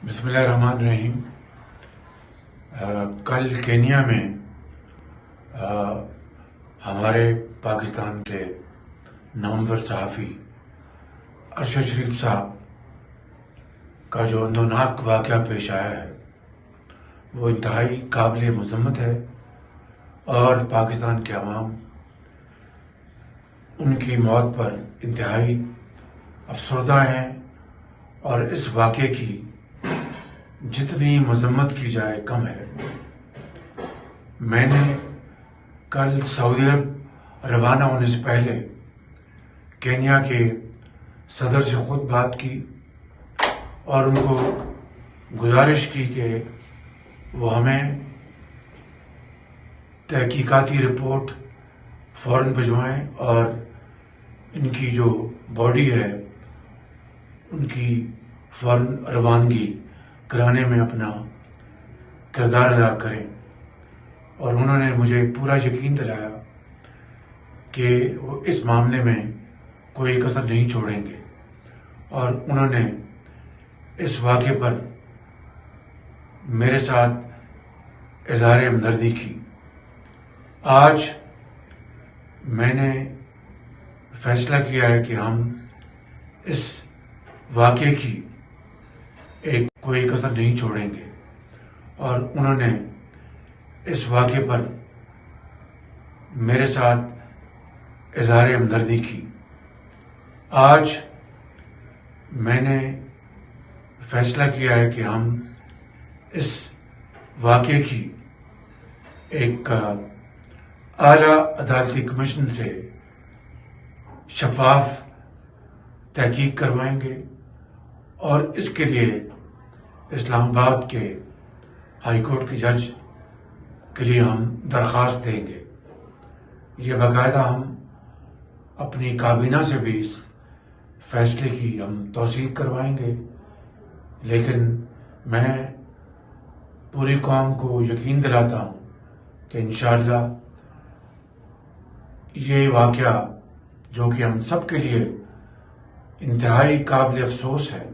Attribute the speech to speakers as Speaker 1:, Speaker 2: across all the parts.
Speaker 1: بسم اللہ الرحمن الرحیم۔ کل کینیا میں ہمارے پاکستان کے نامور صحافی ارشد شریف صاحب کا جو اندوناک واقعہ پیش آیا ہے وہ انتہائی قابل مذمت ہے، اور پاکستان کے عوام ان کی موت پر انتہائی افسردہ ہیں، اور اس واقعے کی جتنی مذمت کی جائے کم ہے۔ میں نے کل سعودی عرب روانہ ہونے سے پہلے کینیا کے صدر سے خود بات کی اور ان کو گزارش کی کہ وہ ہمیں تحقیقاتی رپورٹ فوراً بھجوائیں اور ان کی جو باڈی ہے ان کی فوراً روانگی کرانے میں اپنا کردار ادا کریں، اور انہوں نے مجھے پورا یقین دلایا کہ وہ اس معاملے میں کوئی کسر نہیں چھوڑیں گے، اور انہوں نے اس واقعے پر میرے ساتھ اظہار ہمدردی کی۔ آج میں نے فیصلہ کیا ہے کہ ہم اس واقعے کی کوئی کسر نہیں چھوڑیں گے، اور انہوں نے اس واقعے پر میرے ساتھ اظہار ہمدردی کی۔ آج میں نے فیصلہ کیا ہے کہ ہم اس واقعے کی ایک اعلیٰ عدالتی کمیشن سے شفاف تحقیق کروائیں گے، اور اس کے لیے اسلام آباد کے ہائی کورٹ کے جج کے لیے ہم درخواست دیں گے۔ یہ باقاعدہ ہم اپنی کابینہ سے بھی اس فیصلے کی ہم توثیق کروائیں گے، لیکن میں پوری قوم کو یقین دلاتا ہوں کہ انشاءاللہ یہ واقعہ جو کہ ہم سب کے لیے انتہائی قابل افسوس ہے،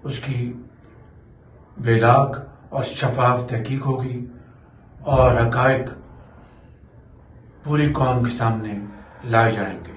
Speaker 1: اس کی بے لاگ اور شفاف تحقیق ہوگی، اور حقائق پوری قوم کے سامنے لائے جائیں گے۔